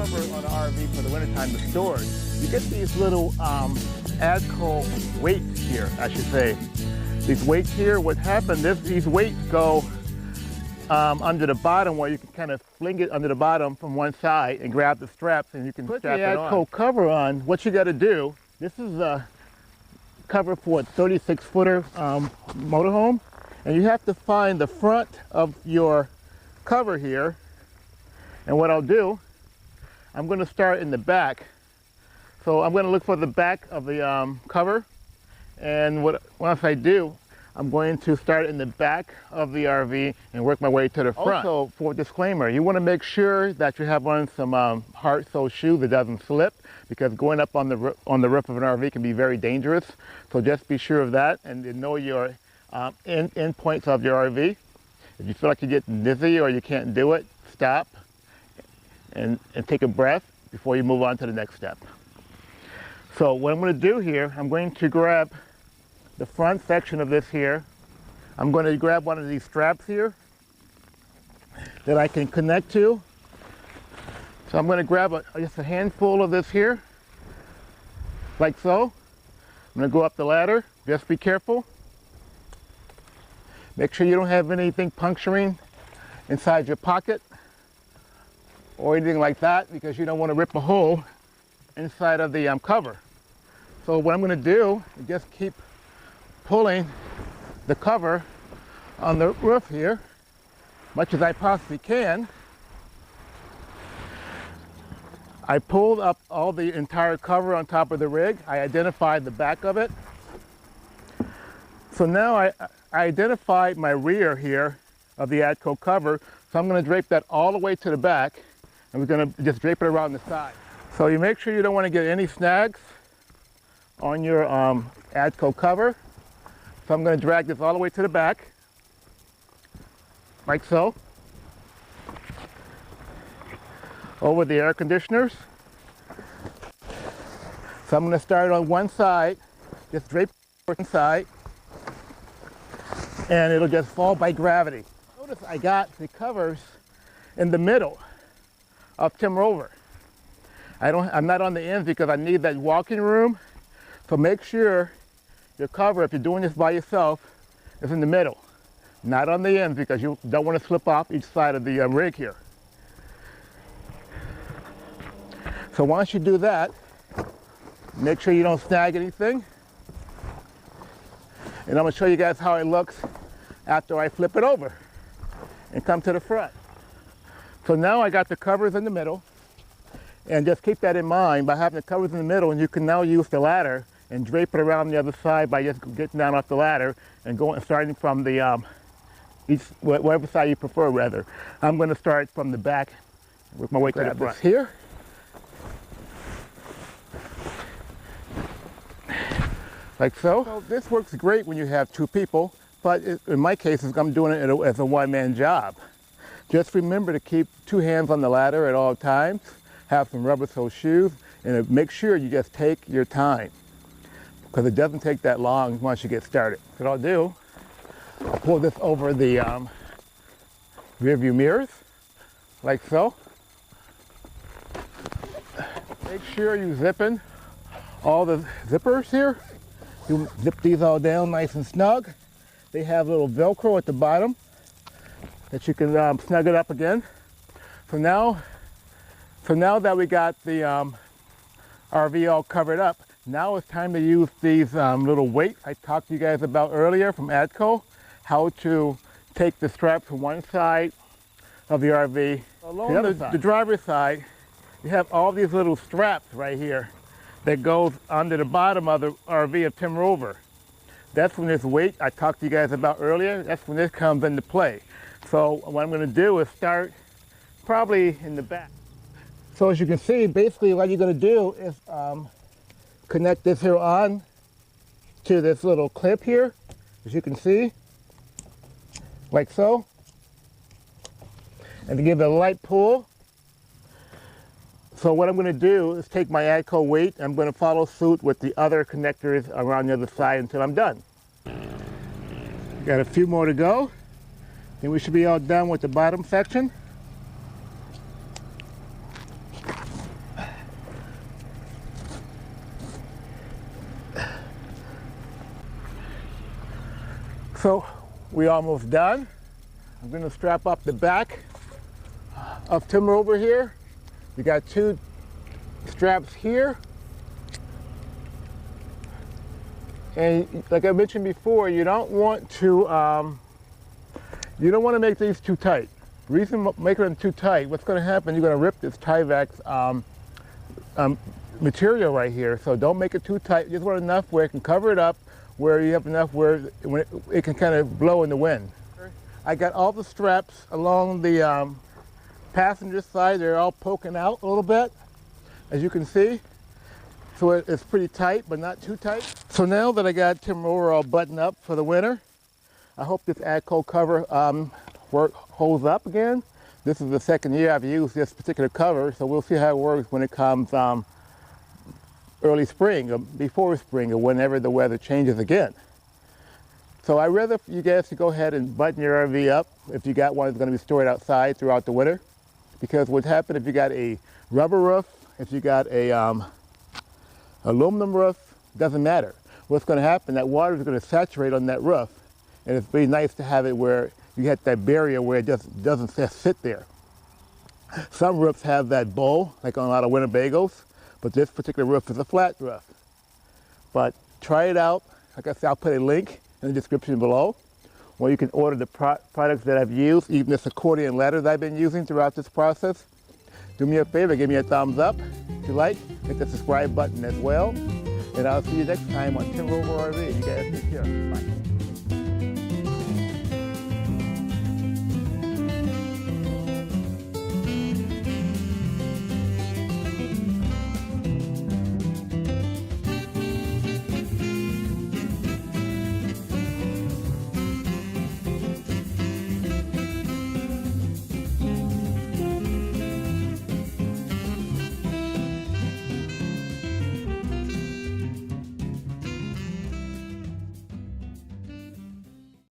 cover on an RV for the wintertime, the storage, you get these little ADCO weights here, I should say. These weights here, what happened, these weights go under the bottom where you can kind of fling it under the bottom from one side and grab the straps and you can put the ADCO cover on. What you got to do, this is a cover for a 36-footer motorhome, and you have to find the front of your cover here. And what I'll do, I'm going to start in the back. So I'm going to look for the back of the cover, and once I do, I'm going to start in the back of the RV and work my way to the front. Also, for a disclaimer, you want to make sure that you have on some hard-sole shoes that doesn't slip, because going up on the roof of an RV can be very dangerous. So just be sure of that and know your end points of your RV. If you feel like you're getting dizzy or you can't do it, stop and take a breath before you move on to the next step. So what I'm going to do here, I'm going to grab the front section of this here. I'm going to grab one of these straps here that I can connect to. So I'm going to grab just a handful of this here, like so. I'm going to go up the ladder. Just be careful. Make sure you don't have anything puncturing inside your pocket or anything like that, because you don't want to rip a hole inside of the cover. So what I'm going to do is just keep pulling the cover on the roof here, much as I possibly can. I pulled up all the entire cover on top of the rig. I identified the back of it. So now I identified my rear here of the ADCO cover. So I'm going to drape that all the way to the back, and we're going to just drape it around the side. So you make sure you don't want to get any snags on your ADCO cover. So I'm going to drag this all the way to the back, like so, over the air conditioners. So I'm going to start on one side, just drape one side, and it'll just fall by gravity. Notice I got the covers in the middle of Tim Rover. I'm not on the ends because I need that walking room. So make sure your cover, if you're doing this by yourself, is in the middle, not on the ends, because you don't want to slip off each side of the rig here. So once you do that, make sure you don't snag anything. And I'm going to show you guys how it looks after I flip it over and come to the front. So now I got the covers in the middle, and just keep that in mind by having the covers in the middle, and you can now use the ladder and drape it around the other side by just getting down off the ladder and starting from the whatever side you prefer, rather. I'm going to start from the back, work my way to the front here. Like so. So this works great when you have two people, but in my case, I'm doing it as a one-man job. Just remember to keep two hands on the ladder at all times, have some rubber sole shoes, and make sure you just take your time, because it doesn't take that long once you get started. What I'll do, I'll pull this over the rear view mirrors, like so. Make sure you zip in all the zippers here. You zip these all down nice and snug. They have little Velcro at the bottom that you can snug it up again. So now that we got the RV all covered up, now it's time to use these little weights I talked to you guys about earlier from ADCO, how to take the strap from one side of the RV. Along the driver's side, you have all these little straps right here that goes under the bottom of the RV of Tim Rover. That's when this weight I talked to you guys about earlier, that's when this comes into play. So what I'm going to do is start probably in the back. So as you can see, basically what you're going to do is connect this here on to this little clip here, as you can see, like so. And to give it a light pull. So what I'm going to do is take my ADCO weight, I'm going to follow suit with the other connectors around the other side until I'm done. Got a few more to go, then we should be all done with the bottom section. So we're almost done. I'm going to strap up the back of timber over here. You got 2 straps here. And like I mentioned before, you don't want to make these too tight. The reason making them too tight, what's going to happen, you're going to rip this Tyvek material right here. So don't make it too tight. You just want enough where it can cover it up, where you have enough where it can kind of blow in the wind. I got all the straps along the passenger side. They're all poking out a little bit, as you can see. So it's pretty tight, but not too tight. So now that I got timber all buttoned up for the winter, I hope this ADCO cover holds up again. This is the second year I've used this particular cover, so we'll see how it works when it comes early spring, or before spring, or whenever the weather changes again. So I'd rather you guys to go ahead and button your RV up if you got one that's going to be stored outside throughout the winter. Because what happens if you got a rubber roof, if you got a aluminum roof, doesn't matter. What's going to happen, that water is going to saturate on that roof, and it's very nice to have it where you get that barrier where it just doesn't sit there. Some roofs have that bowl, like on a lot of Winnebagos, but this particular roof is a flat roof. But try it out. Like I said, I'll put a link in the description below, where you can order the products that I've used, even this accordion ladder that I've been using throughout this process. Do me a favor, give me a thumbs up if you like, hit the subscribe button as well, and I'll see you next time on Timber RV. You guys take care. Bye.